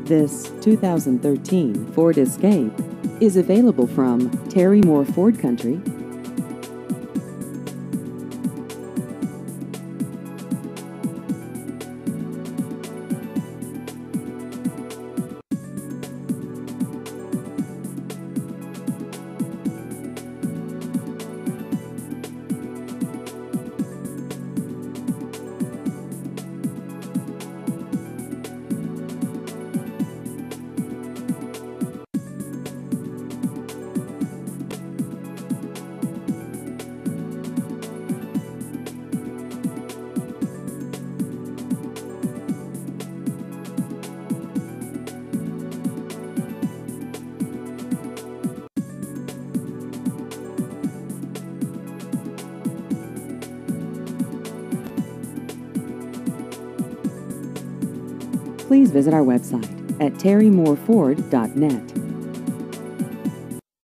This 2013 Ford Escape is available from Terry Moore Ford Country. Please visit our website at terrymoreford.net.